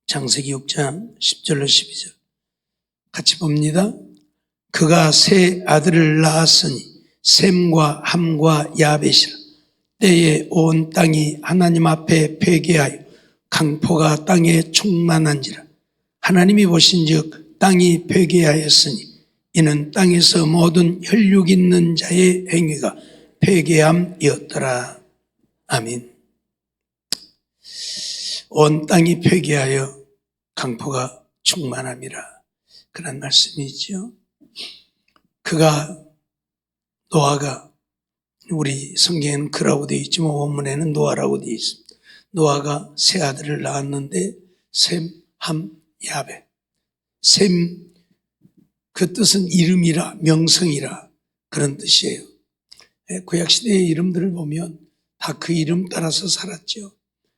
창세기 6장 10절로 12절 같이 봅니다. 그가 세 아들을 낳았으니 셈과 함과 야벳이라. 때에 온 땅이 하나님 앞에 회개하여 강포가 땅에 충만한지라. 하나님이 보신즉 땅이 회개하였으니 이는 땅에서 모든 혈육 있는 자의 행위가 회개함이었더라. 아멘. 온 땅이 회개하여 강포가 충만함이라. 그런 말씀이죠. 노아가, 우리 성경에는 그라고 되어 있지만 원문에는 노아라고 되어 있습니다. 노아가 세 아들을 낳았는데 셈, 함, 야벳. 셈, 그 뜻은 이름이라, 명성이라 그런 뜻이에요. 구약시대의 이름들을 보면 다 그 이름 따라서 살았죠.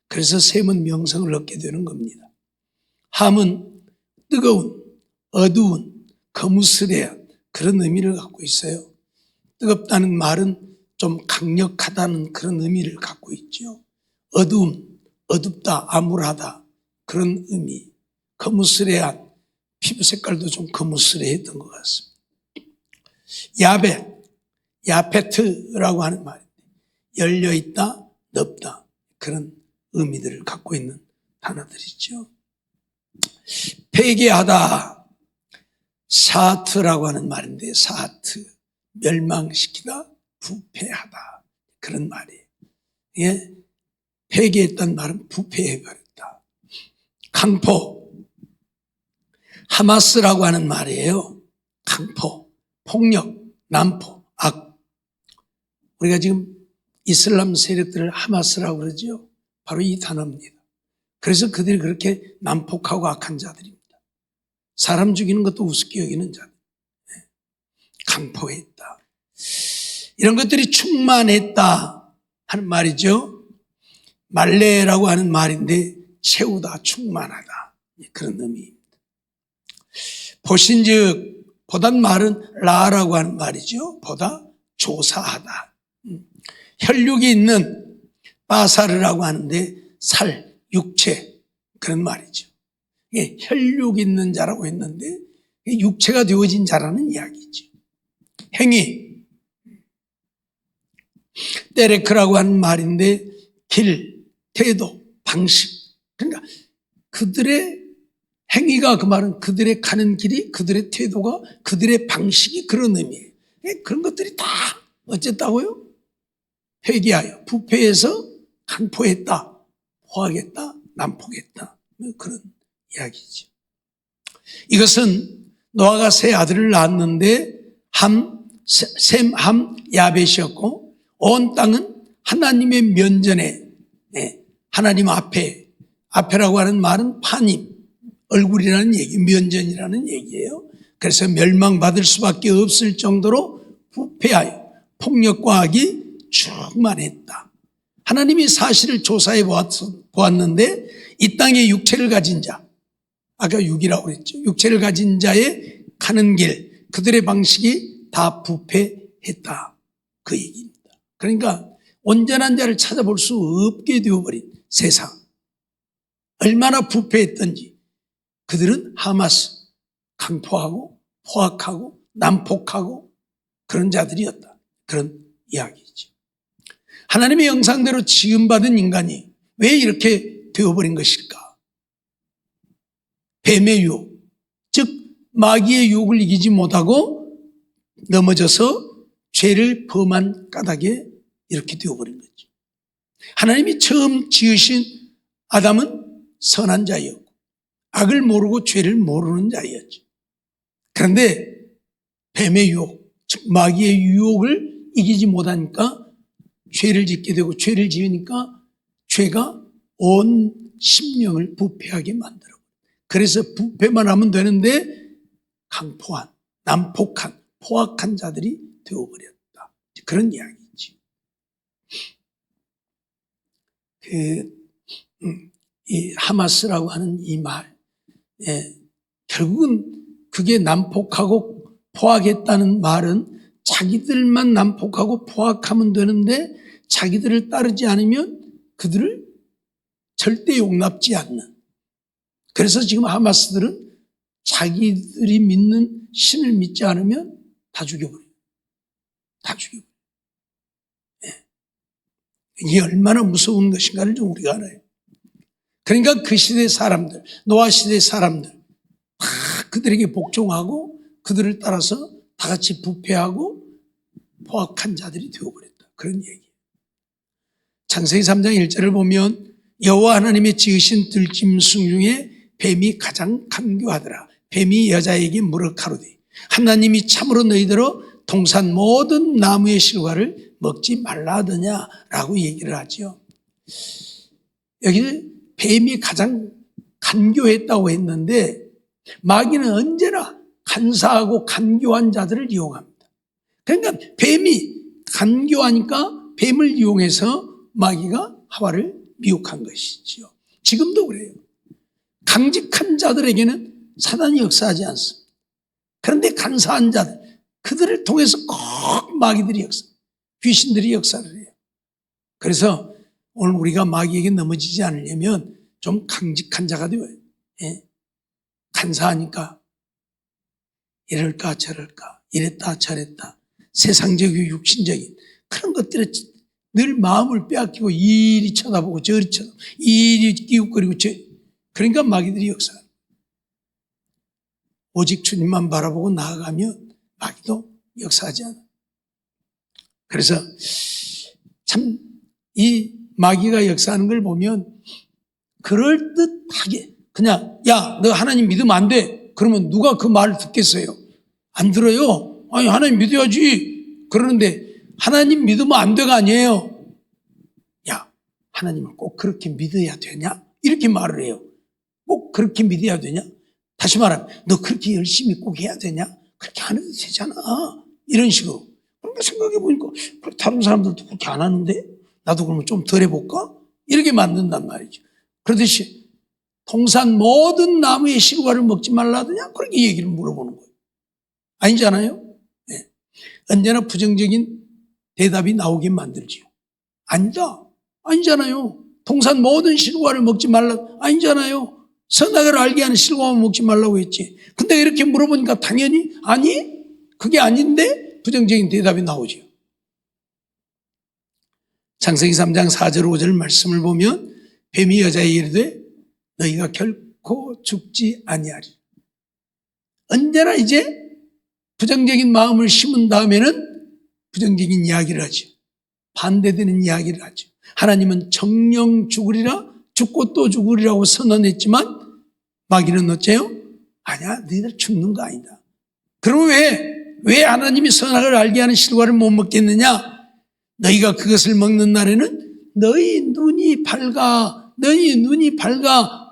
그래서 셈은 명성을 얻게 되는 겁니다. 함은 뜨거운, 어두운, 거무스레한 그런 의미를 갖고 있어요. 뜨겁다는 말은 좀 강력하다는 그런 의미를 갖고 있죠. 어두움, 어둡다, 암울하다 그런 의미. 거무스레한, 피부 색깔도 좀 거무스레했던 것 같습니다. 야벳, 야페트라고 하는 말인데 열려있다, 넓다 그런 의미들을 갖고 있는 단어들이죠. 회개하다, 사트라고 하는 말인데 사트, 멸망시키다, 부패하다 그런 말이에요. 예, 회개했다는 말은 부패해버렸다. 강포, 하마스라고 하는 말이에요. 강포, 폭력, 난포, 악. 우리가 지금 이슬람 세력들을 하마스라고 그러죠. 바로 이 단어입니다. 그래서 그들이 그렇게 난폭하고 악한 자들입니다. 사람 죽이는 것도 우습게 여기는 자들. 강포했다. 이런 것들이 충만했다 하는 말이죠. 말레라고 하는 말인데 채우다, 충만하다 그런 의미입니다. 보신즉, 보단 말은 라라고 하는 말이죠. 보다, 조사하다. 혈육이 있는 바사르라고 하는데 살, 육체 그런 말이죠. 혈육 있는 자라고 했는데 육체가 되어진 자라는 이야기죠. 행위, 때레크라고 하는 말인데 길, 태도, 방식. 그러니까 그들의 행위가, 그 말은 그들의 가는 길이, 그들의 태도가, 그들의 방식이 그런 의미예요. 그런 것들이 다 어쨌다고요? 회개하여 부패해서 강포했다, 포하겠다, 난폭했다 그런 이야기죠. 이것은 노아가 세 아들을 낳았는데 셈, 함, 야벳이었고 온 땅은 하나님의 면전에, 하나님 앞에라고 하는 말은 파님, 얼굴이라는 얘기, 면전이라는 얘기예요. 그래서 멸망받을 수밖에 없을 정도로 부패하여 폭력과 악이 충만했다. 하나님이 사실을 조사해 보았는데 이 땅에 육체를 가진 자, 아까 육이라고 그랬죠. 육체를 가진 자의 가는 길, 그들의 방식이 다 부패했다. 그 얘기입니다. 그러니까 온전한 자를 찾아볼 수 없게 되어버린 세상. 얼마나 부패했던지 그들은 하마스, 강포하고 포악하고 난폭하고 그런 자들이었다. 그런 이야기죠. 하나님의 형상대로 지음받은 인간이 왜 이렇게 되어버린 것일까? 뱀의 유혹, 즉 마귀의 유혹을 이기지 못하고 넘어져서 죄를 범한 까닭에 이렇게 되어버린 거죠. 하나님이 처음 지으신 아담은 선한 자였고 악을 모르고 죄를 모르는 자였죠. 그런데 뱀의 유혹, 즉 마귀의 유혹을 이기지 못하니까 죄를 짓게 되고 죄를 지으니까 죄가 온 심령을 부패하게 만들어. 그래서 부패만 하면 되는데 강포한, 난폭한, 포악한 자들이 되어버렸다. 그런 이야기지. 이 하마스라고 하는 이 말, 결국은 그게 난폭하고 포악했다는 말은 자기들만 난폭하고 포악하면 되는데 자기들을 따르지 않으면 그들을 절대 용납지 않는 그래서 지금 하마스들은 자기들이 믿는 신을 믿지 않으면 다 죽여버려요. 다 죽여버려요. 예. 이게 얼마나 무서운 것인가를 좀 우리가 알아요. 그러니까 그 시대 사람들, 노아 시대 사람들 다 그들에게 복종하고 그들을 따라서 다 같이 부패하고 포악한 자들이 되어버렸다. 그런 얘기예요. 창세기 3장 1절을 보면 여호와 하나님의 지으신 들짐승 중에 뱀이 가장 간교하더라. 뱀이 여자에게 물어 가로되 하나님이 참으로 너희더러 동산 모든 나무의 실과를 먹지 말라 하더냐라고 얘기를 하죠. 여기 뱀이 가장 간교했다고 했는데 마귀는 언제나 간사하고 간교한 자들을 이용합니다. 그러니까 뱀이 간교하니까 뱀을 이용해서 마귀가 하와를 미혹한 것이지요. 지금도 그래요. 강직한 자들에게는 사단이 역사하지 않습니다. 그런데 간사한 자들, 그들을 통해서 꼭 마귀들이 귀신들이 역사를 해요. 그래서 오늘 우리가 마귀에게 넘어지지 않으려면 좀 강직한 자가 되어요. 예? 간사하니까 이럴까 저럴까 이랬다 저랬다 세상적이고 육신적인 그런 것들에 늘 마음을 빼앗기고 이리 쳐다보고 저리 쳐다보고 이리 끼웃거리고 그러니까 마귀들이 역사해요. 오직 주님만 바라보고 나아가면 마귀도 역사하지 않아요. 그래서 참 이 마귀가 역사하는 걸 보면 그럴듯하게 그냥 야, 너 하나님 믿으면 안 돼. 그러면 누가 그 말을 듣겠어요? 안 들어요. 아니 하나님 믿어야지. 그러는데 하나님 믿으면 안 돼가 아니에요. 야, 하나님을 꼭 그렇게 믿어야 되냐? 이렇게 말을 해요. 꼭 그렇게 믿어야 되냐? 다시 말하면 너 그렇게 열심히 꼭 해야 되냐? 그렇게 안 해도 되잖아. 이런 식으로. 그러니까 생각해 보니까 다른 사람들도 그렇게 안 하는데 나도 그러면 좀 덜 해볼까? 이렇게 만든단 말이죠. 그러듯이 동산 모든 나무의 실과를 먹지 말라 하더냐? 그렇게 얘기를 물어보는 거예요. 아니잖아요? 네. 언제나 부정적인 대답이 나오게 만들지요. 아니다. 아니잖아요. 동산 모든 실과를 먹지 말라. 아니잖아요. 선악을 알게 하는 실과만 먹지 말라고 했지. 근데 이렇게 물어보니까 당연히 아니 그게 아닌데 부정적인 대답이 나오죠. 창세기 3장 4절 5절 말씀을 보면 뱀이 여자에게 이르되 너희가 결코 죽지 아니하리라. 언제나 이제 부정적인 마음을 심은 다음에는 부정적인 이야기를 하죠. 반대되는 이야기를 하죠. 하나님은 정령 죽으리라 죽고 또 죽으리라고 선언했지만 마귀는 어째요? 아니야 너희들 죽는 거 아니다. 그럼 왜 하나님이 선악을 알게 하는 실과를 못 먹겠느냐? 너희가 그것을 먹는 날에는 너희 눈이 밝아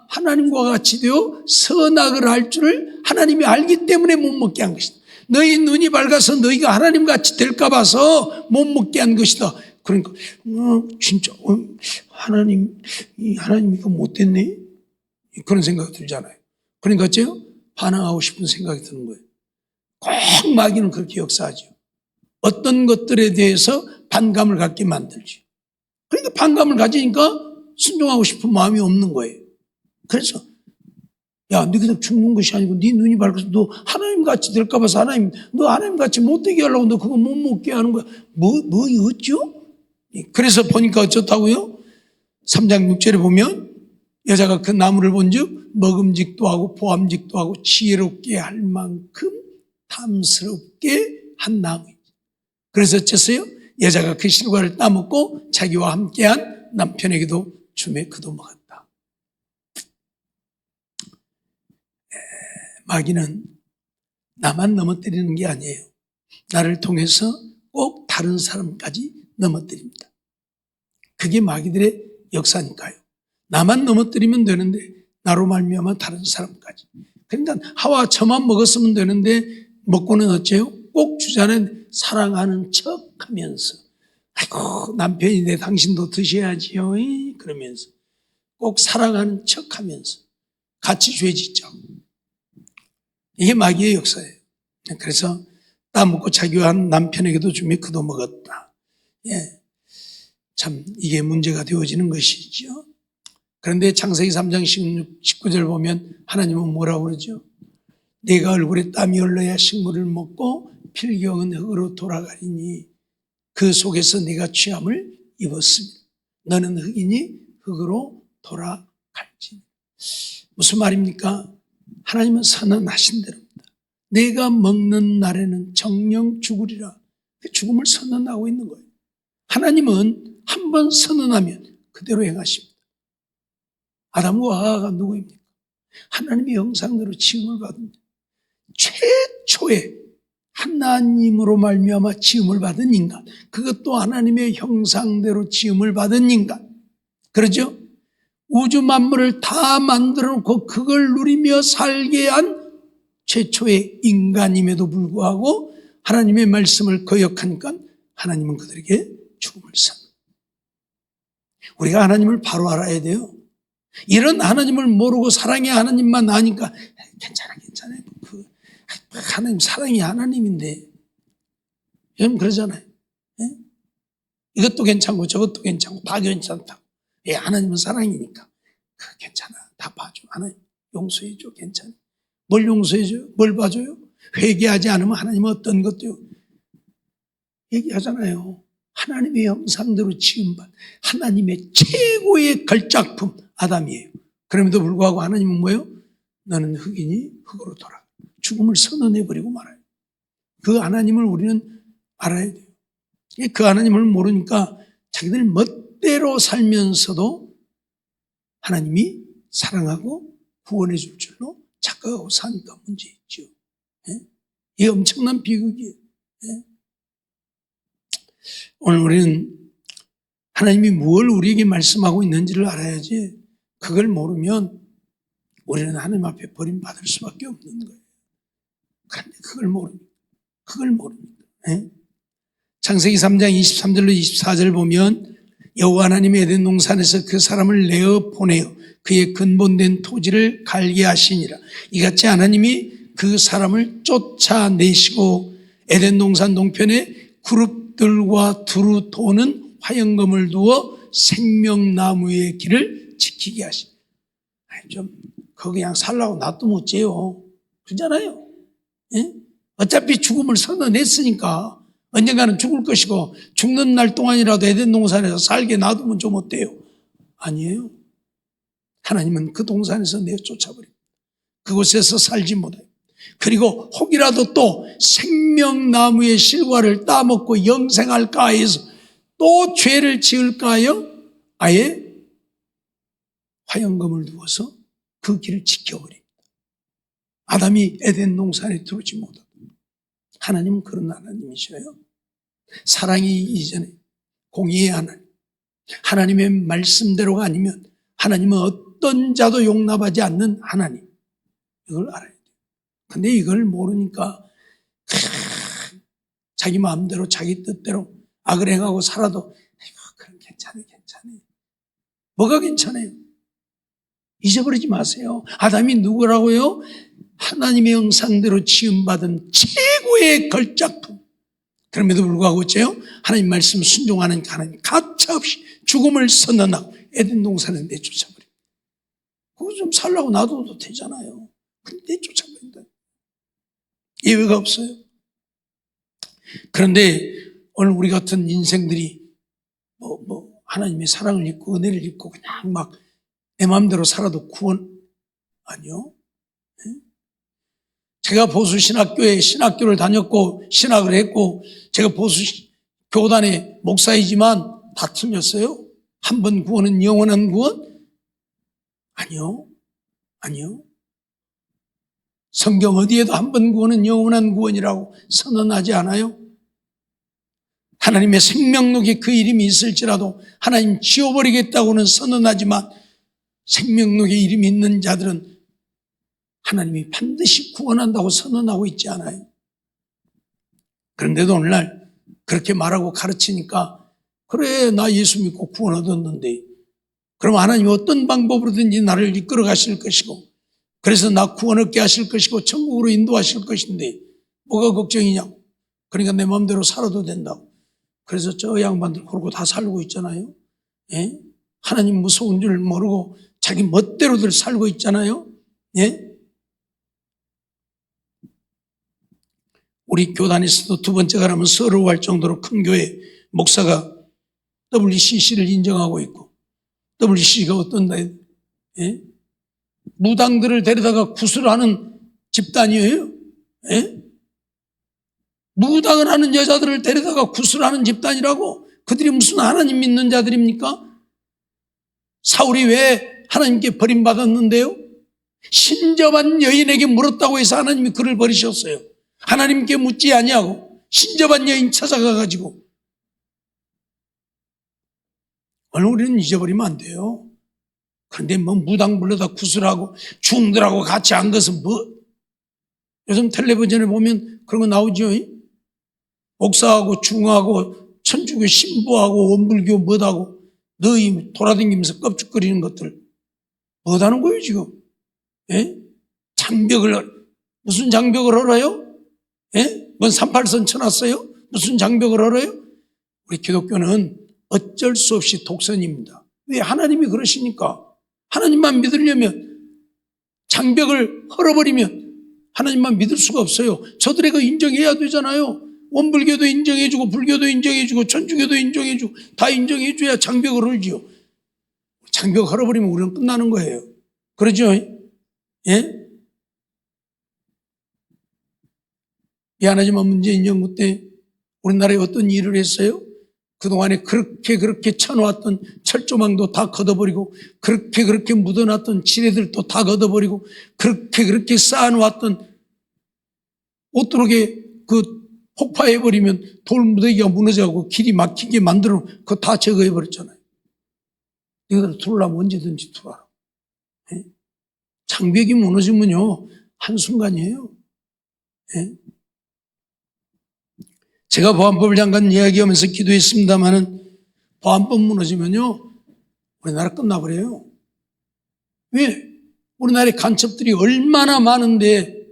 하나님과 같이 되어 선악을 알 줄을 하나님이 알기 때문에 못 먹게 한 것이다. 너희 눈이 밝아서 너희가 하나님 같이 될까 봐서 못 먹게 한 것이다. 그러니까 진짜 하나님 이거 못됐네 그런 생각이 들잖아요. 그러니까 어째요? 반항하고 싶은 생각이 드는 거예요. 꼭 마귀는 그렇게 역사하죠. 어떤 것들에 대해서 반감을 갖게 만들죠. 그러니까 반감을 가지니까 순종하고 싶은 마음이 없는 거예요. 그래서 야, 너희들 죽는 것이 아니고 네 눈이 밝아서 너 하나님 같이 될까 봐서 너 하나님 같이 못되게 하려고 너 그거 못 먹게 하는 거야. 뭐 어쩌? 그래서 보니까 어쩌다고요? 3장 6절에 보면 여자가 그 나무를 본즉 먹음직도 하고 보암직도 하고 지혜롭게 할 만큼 탐스럽게 한 나무이지. 그래서 어쨌어요? 여자가 그 실과를 따먹고 자기와 함께한 남편에게도 주매 그도 먹었다. 마귀는 나만 넘어뜨리는 게 아니에요. 나를 통해서 꼭 다른 사람까지 넘어뜨립니다. 그게 마귀들의 역사니까요. 나만 넘어뜨리면 되는데 나로 말미암아 다른 사람까지. 그러니까 하와 저만 먹었으면 되는데 먹고는 어째요? 꼭 주자는 사랑하는 척하면서 아이고 남편인데 당신도 드셔야지요 그러면서 꼭 사랑하는 척하면서 같이 죄짓죠. 이게 마귀의 역사예요. 그래서 따먹고 자기와 한 남편에게도 주며 그도 먹었다. 예, 참 이게 문제가 되어지는 것이죠. 그런데 창세기 3장 19절 보면 하나님은 뭐라고 그러죠? 내가 얼굴에 땀이 흘러야 식물을 먹고 필경은 흙으로 돌아가리니 그 속에서 네가 취함을 입었으니 너는 흙이니 흙으로 돌아갈지. 무슨 말입니까? 하나님은 선언하신 대로입니다. 내가 먹는 날에는 정령 죽으리라. 죽음을 선언하고 있는 거예요. 하나님은 한번 선언하면 그대로 행하십니다. 아담과 하와가 누구입니까? 하나님의 형상대로 지음을 받은 최초의 하나님으로 말미암아 지음을 받은 인간, 그것도 하나님의 형상대로 지음을 받은 인간, 그러죠? 우주 만물을 다 만들어 놓고 그걸 누리며 살게 한 최초의 인간임에도 불구하고 하나님의 말씀을 거역하니까 하나님은 그들에게 죽음을 선. 우리가 하나님을 바로 알아야 돼요. 이런 하나님을 모르고 사랑의 하나님만 아니까 괜찮아요. 하나님 사랑이 하나님인데 여러분 그러잖아요. 예? 이것도 괜찮고 저것도 괜찮고 다 괜찮다. 예, 하나님은 사랑이니까 괜찮아. 다 봐줘. 하나님 용서해줘. 괜찮아. 뭘 용서해줘요? 뭘 봐줘요? 회개하지 않으면 하나님은 어떤 것도요. 얘기하잖아요. 하나님의 형상대로 지음받은 하나님의 최고의 걸작품 아담이에요. 그럼에도 불구하고 하나님은 뭐예요? 너는 흙이니 흙으로 돌아가. 죽음을 선언해버리고 말아요. 그 하나님을 우리는 알아야 돼요. 그 하나님을 모르니까 자기들 멋대로 살면서도 하나님이 사랑하고 구원해 줄 줄로 착각하고 사니까 문제 있죠. 예? 이게 엄청난 비극이에요. 예? 오늘 우리는 하나님이 뭘 우리에게 말씀하고 있는지를 알아야지 그걸 모르면 우리는 하나님 앞에 버림받을 수밖에 없는 거예요. 그런데 그걸 모릅니다. 예? 창세기 3장 23절로 24절 보면 여호와 하나님이 에덴 동산에서 그 사람을 내어 보내어 그의 근본된 토지를 갈게 하시니라. 이같이 하나님이 그 사람을 쫓아내시고 에덴 동산 동편에 그룹들과 두루 도는 화영검을 두어 생명나무의 길을 지키게 하시니. 좀 거기 그냥 살라고 놔도 못 재요. 그러잖아요. 예? 어차피 죽음을 선언했으니까 언젠가는 죽을 것이고 죽는 날 동안이라도 에덴 동산에서 살게 놔두면 좀 어때요? 아니에요. 하나님은 그 동산에서 내쫓아버립니다. 그곳에서 살지 못해요. 그리고 혹이라도 또 생명나무의 실과를 따먹고 영생할까 해서 또 죄를 지을까 하여 아예 화영검을 두어서 그 길을 지켜버립니다. 아담이 에덴 동산에 들어오지 못하도록. 하나님은 그런 하나님이셔요. 사랑이 이전에 공의의 하나님, 하나님의 말씀대로가 아니면 하나님은 어떤 자도 용납하지 않는 하나님, 이걸 알아야 돼요. 근데 이걸 모르니까 자기 마음대로 자기 뜻대로 악을 행하고 살아도 그럼 괜찮아요. 뭐가 괜찮아요? 잊어버리지 마세요. 아담이 누구라고요? 하나님의 형상대로 지음받은 최고의 걸작품. 그럼에도 불구하고 어째요? 하나님 말씀 순종하는 하나님 가차없이 죽음을 선언하고 에덴 동산에 내쫓아버립니다. 그거 좀 살라고 놔둬도 되잖아요. 근데 내쫓아버린다. 예외가 없어요. 그런데 오늘 우리 같은 인생들이 하나님의 사랑을 잊고 은혜를 잊고 그냥 막 내 마음대로 살아도 구원 아니요. 제가 보수신학교에 신학교를 다녔고 신학을 했고 제가 보수교단의 목사이지만 다 틀렸어요. 한 번 구원은 영원한 구원? 아니요. 성경 어디에도 한 번 구원은 영원한 구원이라고 선언하지 않아요. 하나님의 생명록에 그 이름이 있을지라도 하나님 지워버리겠다고는 선언하지만 생명록에 이름이 있는 자들은 하나님이 반드시 구원한다고 선언하고 있지 않아요. 그런데도 오늘날 그렇게 말하고 가르치니까 그래 나 예수 믿고 구원 얻었는데 그럼 하나님이 어떤 방법으로든지 나를 이끌어 가실 것이고 그래서 나 구원 얻게 하실 것이고 천국으로 인도하실 것인데 뭐가 걱정이냐고. 그러니까 내 마음대로 살아도 된다고. 그래서 저 양반들 그러고 다 살고 있잖아요. 예? 하나님 무서운 줄 모르고 자기 멋대로들 살고 있잖아요. 예? 우리 교단에서도 두 번째가 라면 서러워할 정도로 큰 교회 목사가 WCC를 인정하고 있고, WCC가 어떤다? 예? 무당들을 데려다가 구술하는 집단이에요. 예? 무당을 하는 여자들을 데려다가 구술하는 집단이라고? 그들이 무슨 하나님 믿는 자들입니까? 사울이 왜 하나님께 버림받았는데요? 신접한 여인에게 물었다고 해서 하나님이 그를 버리셨어요. 하나님께 묻지 아니하고 신접한 여인 찾아가가지고. 오늘 우리는 잊어버리면 안 돼요. 그런데 뭐 무당 불러다 구슬하고 중들하고 같이 한 것은 뭐, 요즘 텔레비전에 보면 그런 거 나오죠. 목사하고 중하고 천주교 신부하고 원불교 뭐하고 너희 돌아다니면서 껍죽거리는 것들 뭐하는 거예요 지금? 예? 장벽을, 무슨 장벽을 걸어요? 예? 뭔 38선 쳐놨어요? 무슨 장벽을 걸어요? 우리 기독교는 어쩔 수 없이 독선입니다. 왜? 하나님이 그러시니까. 하나님만 믿으려면, 장벽을 헐어버리면 하나님만 믿을 수가 없어요. 저들의 거 인정해야 되잖아요. 원불교도 인정해주고 불교도 인정해주고 천주교도 인정해주고 다 인정해줘야 장벽을 헐지요. 장벽 헐어버리면 우리는 끝나는 거예요. 그러죠? 예? 미안하지만 문재인 정부 때 우리나라에 어떤 일을 했어요? 그동안에 그렇게 쳐놓았던 철조망도 다 걷어버리고, 그렇게 묻어놨던 지뢰들도 다 걷어버리고, 그렇게 쌓아놓았던 옷도록에 그 폭파해버리면 돌무더기가 무너져가고 길이 막히게 만들어 그거 다 제거해버렸잖아요. 이거들 투르려면 언제든지 투르라. 예? 장벽이 무너지면요 한순간이에요. 예? 제가 보안법을 잠깐 이야기하면서 기도했습니다마는 보안법 무너지면요 우리나라 끝나버려요. 왜? 우리나라의 간첩들이 얼마나 많은데,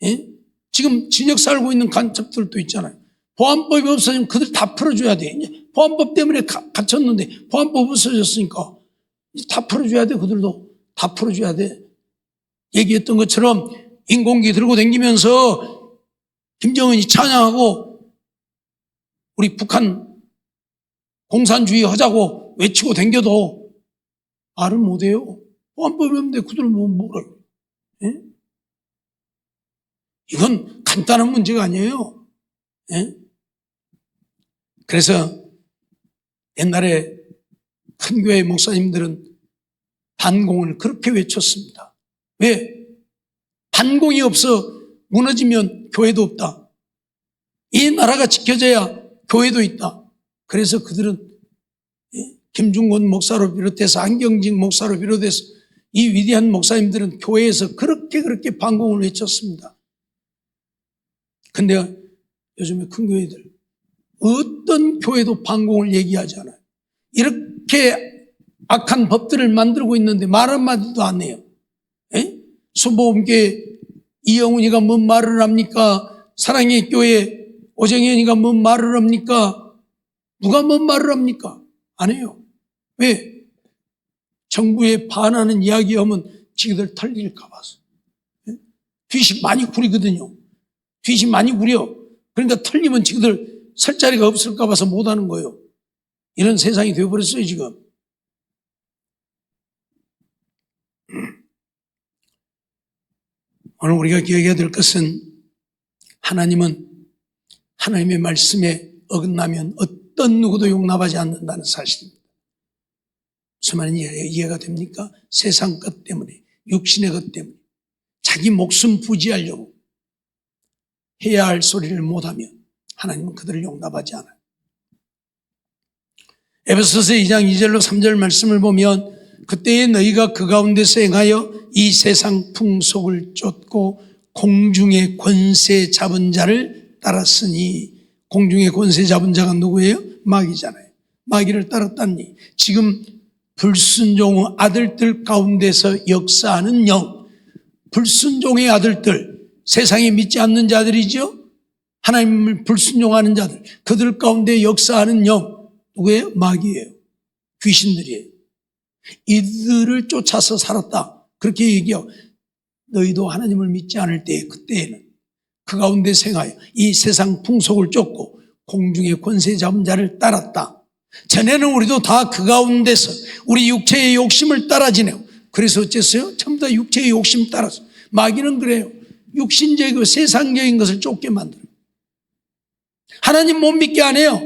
예? 지금 진역 살고 있는 간첩들도 있잖아요. 보안법이 없어지면 그들 다 풀어줘야 돼. 보안법 때문에 갇혔는데 보안법 없어졌으니까 다 풀어줘야 돼. 그들도 다 풀어줘야 돼. 얘기했던 것처럼 인공기 들고 다니면서 김정은이 찬양하고 우리 북한 공산주의 하자고 외치고 다녀도 말을 못해요. 보안법이 없는데 그들은 뭐라고. 예? 이건 간단한 문제가 아니에요. 예? 그래서 옛날에 큰 교회 목사님들은 반공을 그렇게 외쳤습니다. 왜? 반공이 없어 무너지면 교회도 없다. 이 나라가 지켜져야 교회도 있다. 그래서 그들은 김중곤 목사로 비롯해서 안경직 목사로 비롯해서 이 위대한 목사님들은 교회에서 그렇게 반공을 외쳤습니다. 근데 요즘에 큰 교회들 어떤 교회도 반공을 얘기하지 않아요. 이렇게 악한 법들을 만들고 있는데 말 한마디도 안 해요. 수보험교회 이영훈이가 뭔 말을 합니까? 사랑의 교회 오정현이가 뭔 말을 합니까? 누가 뭔 말을 합니까? 안 해요. 왜? 정부에 반하는 이야기하면 지그들 털릴까 봐서. 귀신 많이 구리거든요. 귀신 많이 구려. 그러니까 털리면 지그들 설 자리가 없을까 봐서 못하는 거예요. 이런 세상이 되어버렸어요 지금. 오늘 우리가 기억해야 될 것은 하나님은 하나님의 말씀에 어긋나면 어떤 누구도 용납하지 않는다는 사실입니다. 무슨 말인지 이해가 됩니까? 세상 것 때문에, 육신의 것 때문에, 자기 목숨 부지하려고 해야 할 소리를 못하면 하나님은 그들을 용납하지 않아요. 에베소서 2장 2절로 3절 말씀을 보면 그때에 너희가 그 가운데서 행하여 이 세상 풍속을 쫓고 공중의 권세 잡은 자를 따랐으니, 공중의 권세 잡은 자가 누구예요? 마귀잖아요. 마귀를 따랐다니 지금 불순종 아들들 가운데서 역사하는 영, 불순종의 아들들, 세상에 믿지 않는 자들이죠. 하나님을 불순종하는 자들, 그들 가운데 역사하는 영 누구예요? 마귀예요. 귀신들이에요. 이들을 쫓아서 살았다. 그렇게 얘기하고, 너희도 하나님을 믿지 않을 때 그때에는 그 가운데 생하여 이 세상 풍속을 쫓고 공중의 권세 잡은 자를 따랐다. 전에는 우리도 다 그 가운데서 우리 육체의 욕심을 따라 지내고, 그래서 어쨌어요? 전부 다 육체의 욕심 따라서. 마귀는 그래요. 육신적이고 세상적인 것을 쫓게 만들어요. 하나님 못 믿게 안 해요.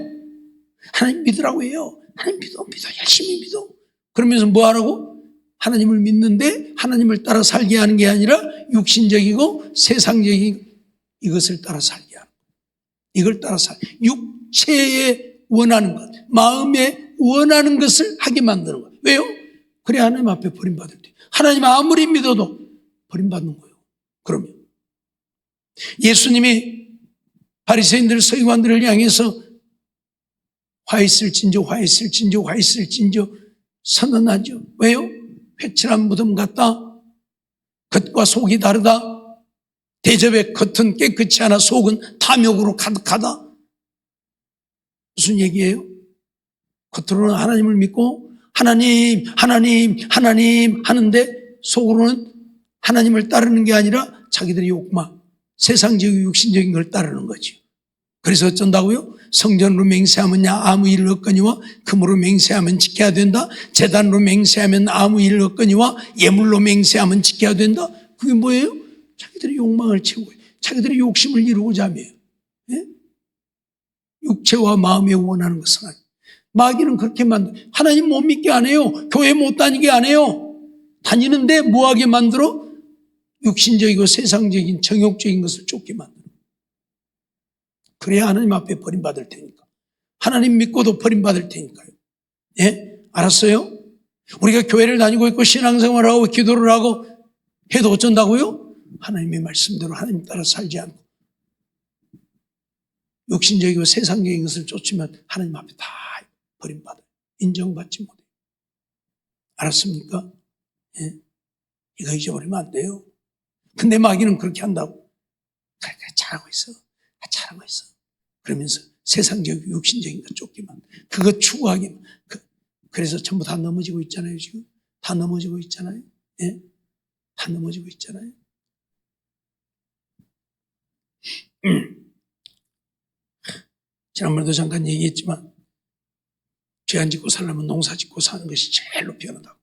하나님 믿으라고 해요. 하나님 믿어, 열심히 믿어. 그러면서 뭐 하라고? 하나님을 믿는데 하나님을 따라 살게 하는 게 아니라 육신적이고 세상적인 이것을 따라 살게 하는 거예요. 이걸 따라 육체에 원하는 것, 마음에 원하는 것을 하게 만드는 거예요. 왜요? 그래 하나님 앞에 버림받을 때. 하나님 아무리 믿어도 버림받는 거예요. 그러면 예수님이 바리새인들, 서기관들을 향해서 화 있을진저 선언하죠. 왜요? 회칠한 무덤 같다. 겉과 속이 다르다. 대접의 겉은 깨끗이 않아 속은 탐욕으로 가득하다. 무슨 얘기예요? 겉으로는 하나님을 믿고 하나님 하는데 속으로는 하나님을 따르는 게 아니라 자기들의 욕망, 세상적이고 육신적인 걸 따르는 거죠. 그래서 어쩐다고요? 성전으로 맹세하면 아무 일을 얻거니와 금으로 맹세하면 지켜야 된다. 제단으로 맹세하면 아무 일을 얻거니와 예물로 맹세하면 지켜야 된다. 그게 뭐예요? 자기들의 욕망을 채우고 자기들의 욕심을 이루고자 하며, 예? 육체와 마음에 원하는 것은 아니에요. 마귀는 그렇게 하나님 못 믿게 안 해요. 교회 못 다니게 안 해요. 다니는데 뭐하게 만들어? 육신적이고 세상적인 정욕적인 것을 쫓게 만들어. 그래야 하나님 앞에 버림받을 테니까. 하나님 믿고도 버림받을 테니까요. 예? 알았어요? 우리가 교회를 다니고 있고 신앙생활을 하고 기도를 하고 해도 어쩐다고요? 하나님의 말씀대로 하나님 따라 살지 않고 육신적이고 세상적인 것을 쫓으면 하나님 앞에 다 버림받아요. 인정받지 못해요. 알았습니까? 예? 이거 잊어버리면 안 돼요. 근데 마귀는 그렇게 한다고. 그러니까 잘하고 있어. 잘하고 있어. 그러면서 세상적이고 육신적인 것 쫓기만, 그거 추구하기만. 그래서 전부 다 넘어지고 있잖아요, 지금. 다 넘어지고 있잖아요. 예? 다 넘어지고 있잖아요. 지난번에도 잠깐 얘기했지만, 죄 안 짓고 살려면 농사 짓고 사는 것이 제일로 편하다고.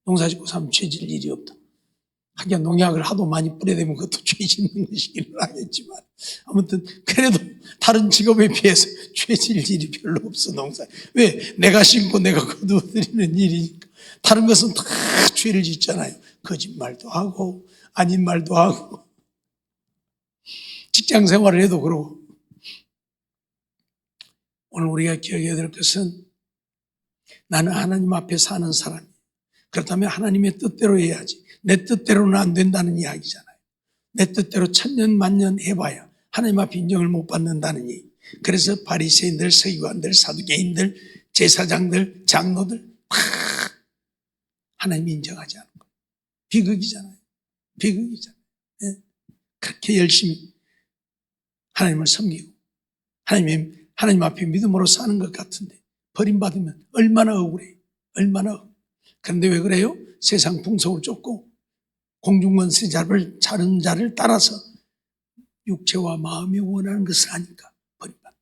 농사 짓고 사면 죄 질 일이 없다. 하긴 농약을 하도 많이 뿌려대면 그것도 죄 짓는 것이기는 하겠지만, 아무튼 그래도 다른 직업에 비해서 죄 질 일이 별로 없어, 농사. 왜? 내가 심고 내가 거두어들이는 일이니까. 다른 것은 다 죄를 짓잖아요. 거짓말도 하고 아닌 말도 하고 직장 생활을 해도 그러고. 오늘 우리가 기억해야 될 것은, 나는 하나님 앞에 사는 사람이에요. 그렇다면 하나님의 뜻대로 해야지. 내 뜻대로는 안 된다는 이야기잖아요. 내 뜻대로 천년 만년 해봐야 하나님 앞에 인정을 못 받는다는 얘기. 그래서 바리새인들, 서기관들, 사두개인들, 제사장들, 장로들 다 하나님이 인정하지 않는 거예요. 비극이잖아요. 비극이잖아요. 네? 그렇게 열심히 하나님을 섬기고 하나님 앞에 믿음으로 사는 것 같은데 버림받으면 얼마나 억울해요. 얼마나 억울해요. 그런데 왜 그래요? 세상 풍속을 쫓고 공중권세 잡은 자를 따라서 육체와 마음이 원하는 것을 하니까 버림받는.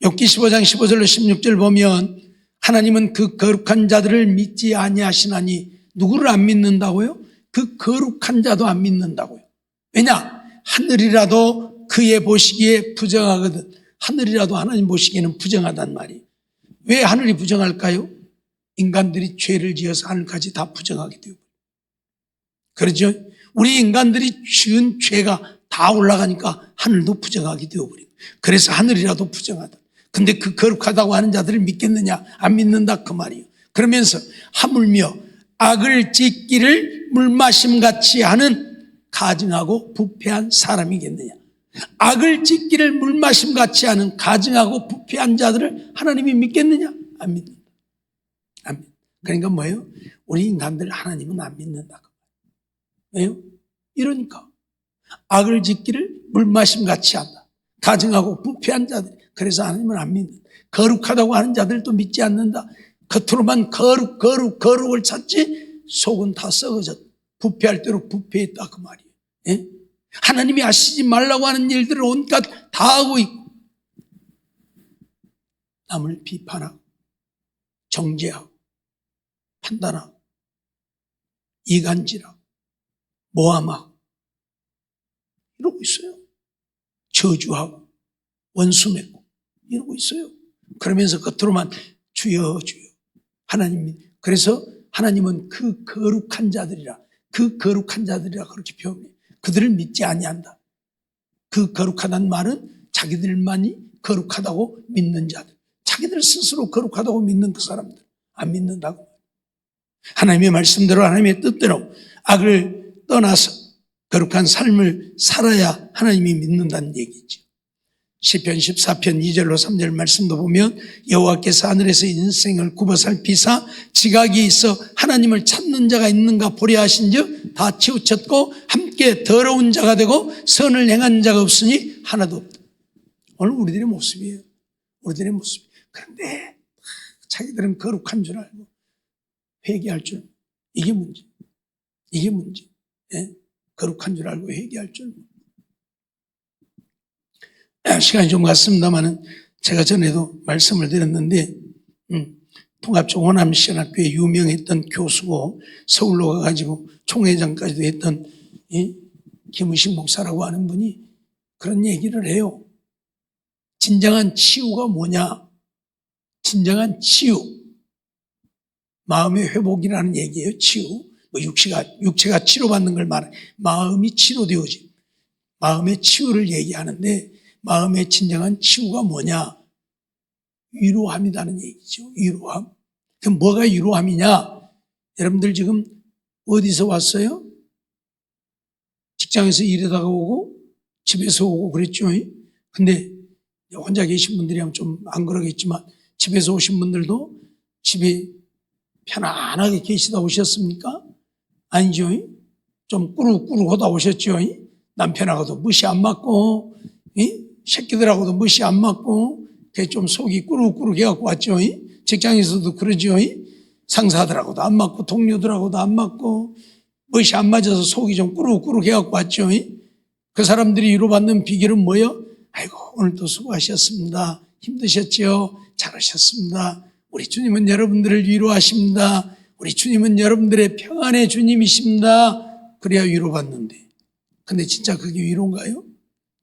욥기 15장 15절로 16절 보면, 하나님은 그 거룩한 자들을 믿지 아니하시나니. 누구를 안 믿는다고요? 그 거룩한 자도 안 믿는다고요. 왜냐? 하늘이라도 그의 보시기에 부정하거든. 하늘이라도 하나님 보시기에는 부정하단 말이에요. 왜 하늘이 부정할까요? 인간들이 죄를 지어서 하늘까지 다 부정하게 되고. 그렇죠? 우리 인간들이 지은 죄가 다 올라가니까 하늘도 부정하게 되어버리고. 그래서 하늘이라도 부정하다. 근데 그 거룩하다고 하는 자들을 믿겠느냐? 안 믿는다 그 말이에요. 그러면서 하물며 악을 짓기를 물마심같이 하는 가증하고 부패한 사람이겠느냐? 악을 짓기를 물마심같이 하는 가증하고 부패한 자들을 하나님이 믿겠느냐? 안 믿는다. 안 믿는다. 그러니까 뭐예요? 우리 인간들 하나님은 안 믿는다. 왜요? 이러니까 악을 짓기를 물마심같이 한다. 가증하고 부패한 자들. 그래서 하나님은 안 믿는다. 거룩하다고 하는 자들도 믿지 않는다. 겉으로만 거룩을 찾지 속은 다 썩어졌다. 부패할 대로 부패했다 그 말이에요. 예? 하나님이 하시지 말라고 하는 일들을 온갖 다 하고 있고 남을 비판하고 정죄하고 판단하고 이간질하고 모함하고 이러고 있어요. 저주하고 원수 맺고 이러고 있어요. 그러면서 겉으로만 주여 주여 하나님, 그래서 하나님은 그 거룩한 자들이라 그렇게 표현해요. 그들을 믿지 아니한다. 그 거룩하다는 말은 자기들만이 거룩하다고 믿는 자들, 자기들 스스로 거룩하다고 믿는 그 사람들 안 믿는다고. 하나님의 말씀대로 하나님의 뜻대로 악을 떠나서 거룩한 삶을 살아야 하나님이 믿는다는 얘기죠. 시편 14편 2절로 3절 말씀도 보면 여호와께서 하늘에서 인생을 굽어 살피사 지각이 있어 하나님을 찾는 자가 있는가 보려 하신즉 다 치우쳤고 함께 더러운 자가 되고 선을 행한 자가 없으니 하나도 없다. 오늘 우리들의 모습이에요. 우리들의 모습. 그런데 자기들은 거룩한 줄 알고 회개할 줄, 이게 문제. 이게 문제. 예? 거룩한 줄 알고 회개할 줄. 시간이 좀 갔습니다만은 제가 전에도 말씀을 드렸는데 통합적 호남신학교에 유명했던 교수고 서울로 가가지고 총회장까지도 했던 김의식 목사라고 하는 분이 그런 얘기를 해요. 진정한 치유가 뭐냐? 진정한 치유. 마음의 회복이라는 얘기예요. 치유. 육체가 치료받는 걸 말해. 마음이 치료되어지. 마음의 치유를 얘기하는데 마음의 진정한 치유가 뭐냐? 위로함이라는 얘기죠. 위로함. 그럼 뭐가 위로함이냐? 여러분들 지금 어디서 왔어요? 직장에서 일하다가 오고 집에서 오고 그랬죠. 근데 혼자 계신 분들이면 좀 안 그러겠지만 집에서 오신 분들도 집에 편안하게 계시다 오셨습니까? 아니죠. 좀 꾸룩꾸룩하다 오셨죠. 남편하고도 무시 안 맞고 새끼들하고도 무시 안 맞고 좀 속이 꾸룩꾸룩 해갖고 왔죠. 직장에서도 그러죠. 상사들하고도 안 맞고 동료들하고도 안 맞고 무시 안 맞아서 속이 좀 꾸룩꾸룩 해갖고 왔죠. 그 사람들이 위로받는 비결은 뭐예요? 아이고 오늘도 수고하셨습니다. 힘드셨죠? 잘하셨습니다. 우리 주님은 여러분들을 위로하십니다. 우리 주님은 여러분들의 평안의 주님이십니다. 그래야 위로받는데. 근데 진짜 그게 위로인가요?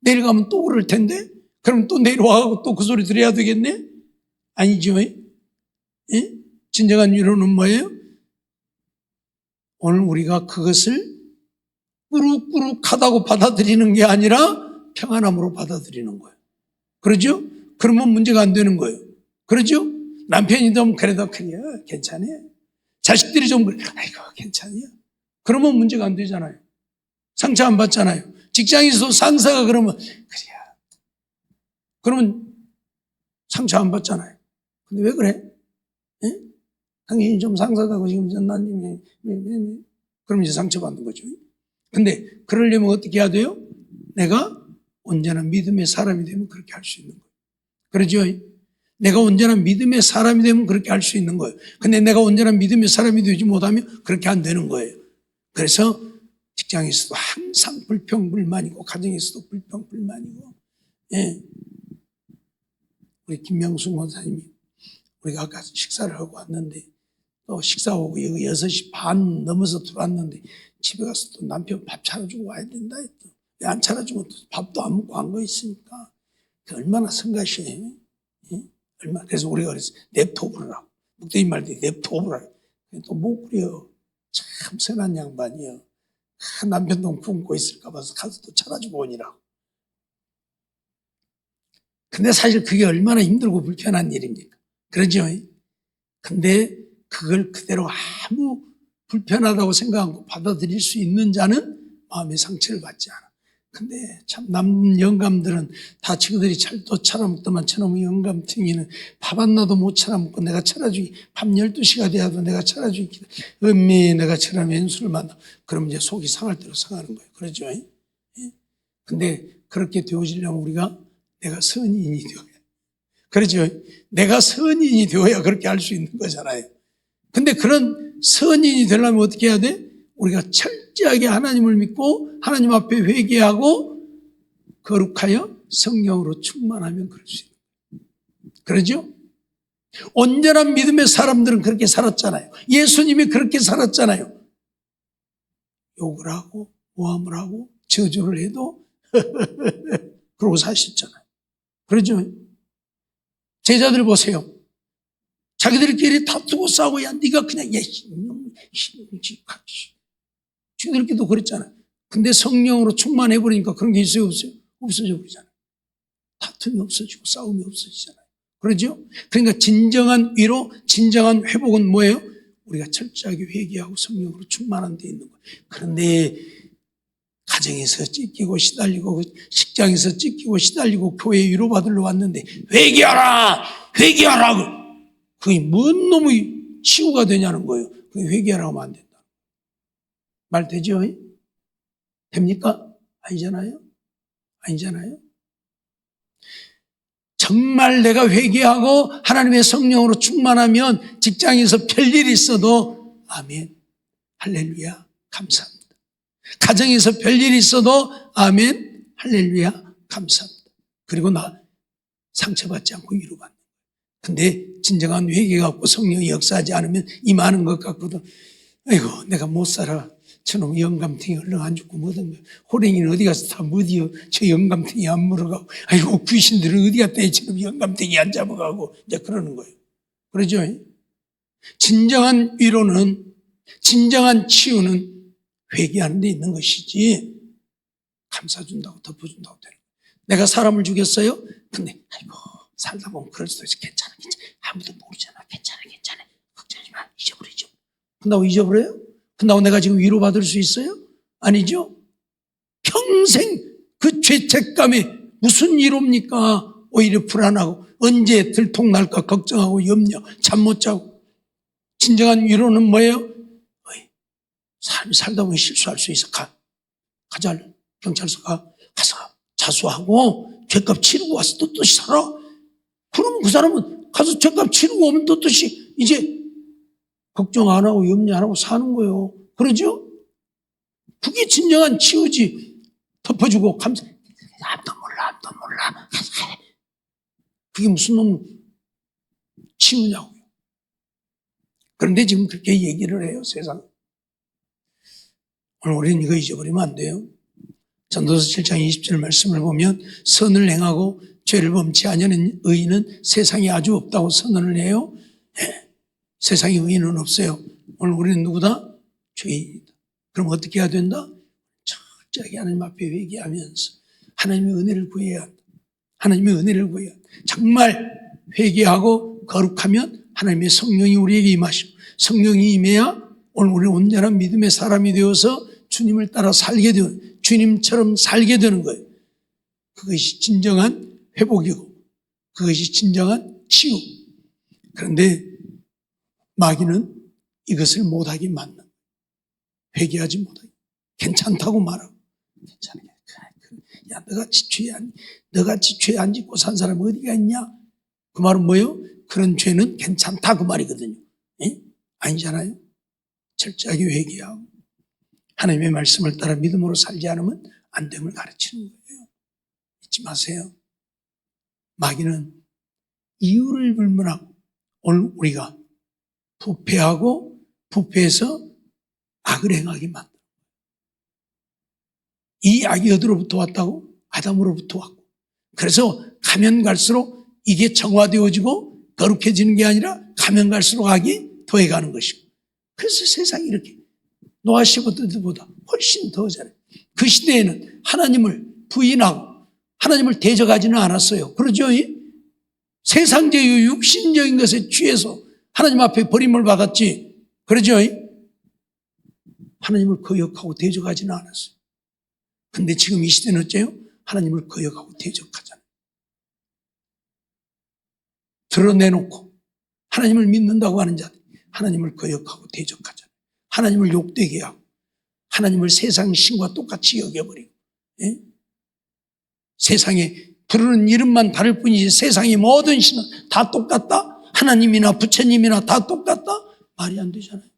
내일 가면 또 그럴 텐데? 그럼 또 내일 와서 또 그 소리 들어야 되겠네? 아니죠. 예? 진정한 위로는 뭐예요? 오늘 우리가 그것을 꾸룩꾸룩하다고 받아들이는 게 아니라 평안함으로 받아들이는 거예요. 그러죠? 그러면 문제가 안 되는 거예요. 그러죠? 남편이 좀 그래도 그래 괜찮아요. 자식들이 좀 그래 아이고 괜찮아요. 그러면 문제가 안 되잖아요. 상처 안 받잖아요. 직장에서 상사가 그러면 그래요. 그러면 상처 안 받잖아요. 근데 왜 그래? 예? 당신이 좀 상사다고 지금 전나님이 그러면 이제 상처받는 거죠. 근데 그러려면 어떻게 해야 돼요? 내가 언제나 믿음의 사람이 되면 그렇게 할 수 있는 거예요. 그러죠? 내가 언제나 믿음의 사람이 되면 그렇게 할 수 있는 거예요. 근데 내가 언제나 믿음의 사람이 되지 못하면 그렇게 안 되는 거예요. 그래서 직장에서도 항상 불평불만이고 가정에서도 불평불만이고 예. 우리 김명수 원사님이 우리가 아까 식사를 하고 왔는데 또 식사하고 여기 6시 반 넘어서 들어왔는데 집에 가서 또 남편 밥 차려주고 와야 된다 했더. 왜 안 차려주면 또 밥도 안 먹고 안 거 있으니까 얼마나 성가시해. 예? 얼마나. 그래서 우리가 그래서 냅토브라고 묵대인 말들이 냅토브라고 또 못 그려. 참 선한 양반이요. 남편도 굶고 있을까 봐서 가서 또 차려주고 오니라고. 근데 사실 그게 얼마나 힘들고 불편한 일입니까? 그러죠? 근데 그걸 그대로 아무 불편하다고 생각하고 받아들일 수 있는 자는 마음의 상처를 받지 않아. 근데 참 남 영감들은 다 지그들이 또 차려먹더만 저놈의 영감탱이는 밥 안 나도 못 차려먹고 내가 차려주기 밤 12시가 돼야도 내가 차려주기 은미 내가 차려면 연수를 만나. 그러면 이제 속이 상할 대로 상하는 거예요. 그러죠? 근데 그렇게 되어지려면 우리가 내가 선인이 되어야 돼. 그렇죠? 내가 선인이 되어야 그렇게 할 수 있는 거잖아요. 근데 그런 선인이 되려면 어떻게 해야 돼? 우리가 철저하게 하나님을 믿고 하나님 앞에 회개하고 거룩하여 성령으로 충만하면 그럴 수 있는 거예요. 그러죠? 온전한 믿음의 사람들은 그렇게 살았잖아요. 예수님이 그렇게 살았잖아요. 욕을 하고 모함을 하고 저주를 해도 그러고 사셨잖아요. 그러죠? 제자들 보세요. 자기들끼리 다투고 싸우고 야 네가 그냥 자기들끼리도 그랬잖아요. 근데 성령으로 충만해버리니까 그런 게 있어요 없어요? 없어져 버리잖아요. 다툼이 없어지고 싸움이 없어지잖아요. 그러죠? 그러니까 진정한 위로, 진정한 회복은 뭐예요? 우리가 철저하게 회개하고 성령으로 충만한 데 있는 거예요. 그런데 가정에서 찢기고 시달리고 직장에서 찢기고 시달리고 교회 위로받으러 왔는데 회개하라! 회개하라! 그게 뭔 놈의 치유가 되냐는 거예요. 그게 회개하라고 하면 안 된다. 말 되죠? 됩니까? 아니잖아요? 아니잖아요? 정말 내가 회개하고 하나님의 성령으로 충만하면 직장에서 별일이 있어도 아멘, 할렐루야, 감사합니다. 가정에서 별일이 있어도 아멘, 할렐루야, 감사합니다. 그리고 나 상처받지 않고 위로받는 거예요. 근데 진정한 회개가 없고 성령이 역사하지 않으면 이 많은 것 갖고도 아이고 내가 못 살아. 저놈 영감탱이 얼른 안 죽고 뭐든 호랭이는 어디 가서 다 무디어 저 영감탱이 안 물어가고 아이고 귀신들은 어디 갔다 저놈 영감탱이 안 잡아가고 이제 그러는 거예요. 그러죠? 진정한 위로는 진정한 치유는 회개하는 데 있는 것이지 감싸준다고 덮어준다고 되는 거예요. 내가 사람을 죽였어요? 근데 아이고 살다 보면 그럴 수도 있어. 괜찮아. 아무도 모르잖아. 괜찮아. 걱정하지 마. 잊어버리죠. 근다고 잊어버려요? 근다고 내가 지금 위로받을 수 있어요? 아니죠. 평생 그 죄책감에 무슨 위로입니까? 오히려 불안하고 언제 들통날까 걱정하고 염려 잠 못 자고. 진정한 위로는 뭐예요? 사람이 살다 보면 실수할 수 있어. 가자. 경찰서 가서 자수하고 죄값 치르고 와서 또 뜻이 살아. 그러면 그 사람은 가서 죄값 치르고 오면 또 뜻이 이제 걱정 안 하고 염려 안 하고 사는 거예요. 그러죠? 그게 진정한 치유지. 덮어주고 감사. 아무도 몰라. 그게 무슨 놈 치유냐고요. 그런데 지금 그렇게 얘기를 해요, 세상. 오늘 우리는 이거 잊어버리면 안 돼요. 전도서 7장 20절 말씀을 보면 선을 행하고 죄를 범치 아니하는 의인은 세상에 아주 없다고 선언을 해요. 네. 세상에 의인은 없어요. 오늘 우리는 누구다? 죄인이다. 그럼 어떻게 해야 된다? 철저하게 하나님 앞에 회개하면서 하나님의 은혜를 구해야 한다. 하나님의 은혜를 구해야 한다. 정말 회개하고 거룩하면 하나님의 성령이 우리에게 임하시고 성령이 임해야 오늘 우리 온전한 믿음의 사람이 되어서 주님을 따라 살게 되는 주님처럼 살게 되는 거예요. 그것이 진정한 회복이고 그것이 진정한 치유. 그런데 마귀는 이것을 못하게 만든 거예요. 회개하지 못하게. 괜찮다고 말하고 괜찮아. 야 너같이 죄 안 짓고 산 사람 어디가 있냐? 그 말은 뭐예요? 그런 죄는 괜찮다 그 말이거든요. 예? 아니잖아요. 철저하게 회개하고 하나님의 말씀을 따라 믿음으로 살지 않으면 안 됨을 가르치는 거예요. 잊지 마세요. 마귀는 이유를 불문하고 오늘 우리가 부패하고 부패해서 악을 행하게 만들어요. 이 악이 어디로부터 왔다고? 아담으로부터 왔고. 그래서 가면 갈수록 이게 정화되어지고 거룩해지는 게 아니라 가면 갈수록 악이 더해가는 것이고. 그래서 세상이 이렇게 노아 시보다 훨씬 더 잘해요. 그 시대에는 하나님을 부인하고 하나님을 대적하지는 않았어요. 그러죠? 세상적이고 육신적인 것에 취해서 하나님 앞에 버림을 받았지. 그러죠? 하나님을 거역하고 대적하지는 않았어요. 근데 지금 이 시대는 어째요? 하나님을 거역하고 대적하잖아요. 드러내놓고 하나님을 믿는다고 하는 자들 하나님을 거역하고 대적하잖아요. 하나님을 욕되게 하고 하나님을 세상 신과 똑같이 여겨버리고 세상에 부르는 이름만 다를 뿐이지 세상의 모든 신은 다 똑같다? 하나님이나 부처님이나 다 똑같다? 말이 안 되잖아요.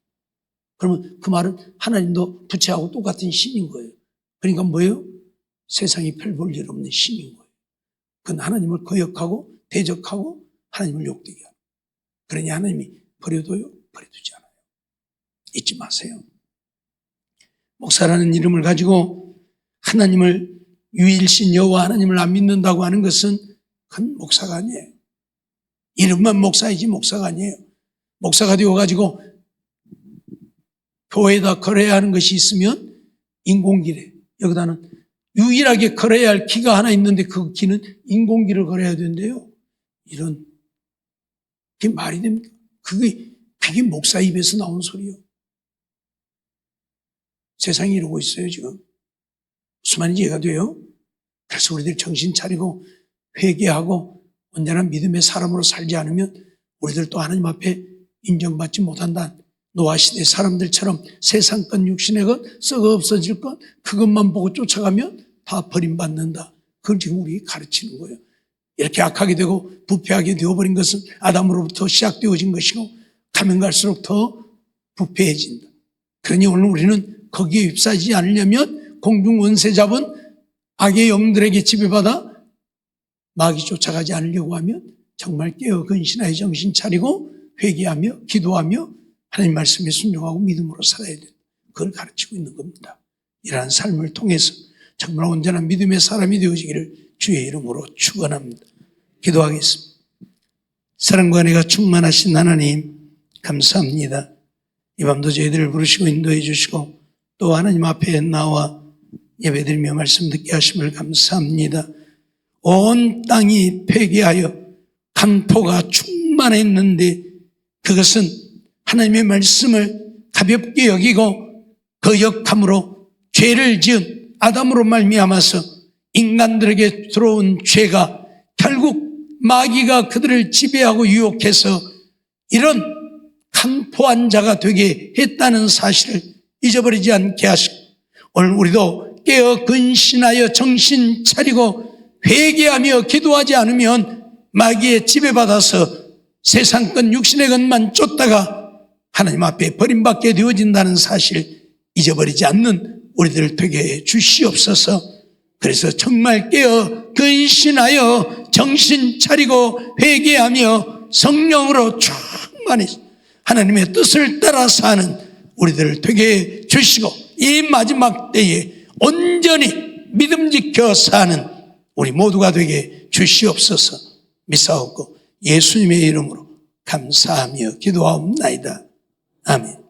그러면 그 말은 하나님도 부처하고 똑같은 신인 거예요. 그러니까 뭐예요? 세상이 별 볼 일 없는 신인 거예요. 그건 하나님을 거역하고 대적하고 하나님을 욕되게 하는. 그러니 하나님이 버려둬요? 버려두지 않아요. 잊지 마세요. 목사라는 이름을 가지고 하나님을 유일신 여호와 하나님을 안 믿는다고 하는 것은 그건 목사가 아니에요. 이름만 목사이지 목사가 아니에요. 목사가 되어가지고 교회에다 걸어야 하는 것이 있으면 인공기래. 여기다는 유일하게 걸어야 할 기가 하나 있는데 그 기는 인공기를 걸어야 된대요. 이런, 그게 말이 됩니까? 그게 목사 입에서 나온 소리요. 세상이 이러고 있어요, 지금. 무슨 말인지 이해가 돼요? 그래서 우리들 정신 차리고 회개하고 언제나 믿음의 사람으로 살지 않으면 우리들 또 하나님 앞에 인정받지 못한다. 노아 시대 사람들처럼 세상 것, 육신의 것, 썩어 없어질 것, 그것만 보고 쫓아가면 다 버림받는다. 그걸 지금 우리 가르치는 거예요. 이렇게 악하게 되고 부패하게 되어버린 것은 아담으로부터 시작되어진 것이고 가면 갈수록 더 부패해진다. 그러니 오늘 우리는 거기에 휩싸이지 않으려면 공중 원세 잡은 악의 영들에게 지배받아 마귀 쫓아가지 않으려고 하면 정말 깨어 근신하여 정신 차리고 회개하며 기도하며 하나님 말씀에 순종하고 믿음으로 살아야 된다. 그걸 가르치고 있는 겁니다. 이러한 삶을 통해서 정말 온전한 믿음의 사람이 되어지기를 주의 이름으로 축원합니다. 기도하겠습니다. 사랑과 은혜가 충만하신 하나님 감사합니다. 이 밤도 저희들을 부르시고 인도해 주시고 또 하나님 앞에 나와 예배드리며 말씀 듣게 하심을 감사합니다. 온 땅이 폐기하여 간포가 충만했는데 그것은 하나님의 말씀을 가볍게 여기고 거역함으로 죄를 지은 아담으로 말미암아서 인간들에게 들어온 죄가 결국 마귀가 그들을 지배하고 유혹해서 이런 간포한 자가 되게 했다는 사실을 잊어버리지 않게 하시고 오늘 우리도 깨어 근신하여 정신 차리고 회개하며 기도하지 않으면 마귀에 지배받아서 세상 것 육신의 것만 쫓다가 하나님 앞에 버림받게 되어진다는 사실 잊어버리지 않는 우리들 되게 해 주시옵소서. 그래서 정말 깨어 근신하여 정신 차리고 회개하며 성령으로 충만히 하나님의 뜻을 따라 사는 우리들을 되게 해 주시고 이 마지막 때에 온전히 믿음 지켜 사는 우리 모두가 되게 주시옵소서. 믿사옵고 예수님의 이름으로 감사하며 기도하옵나이다. 아멘.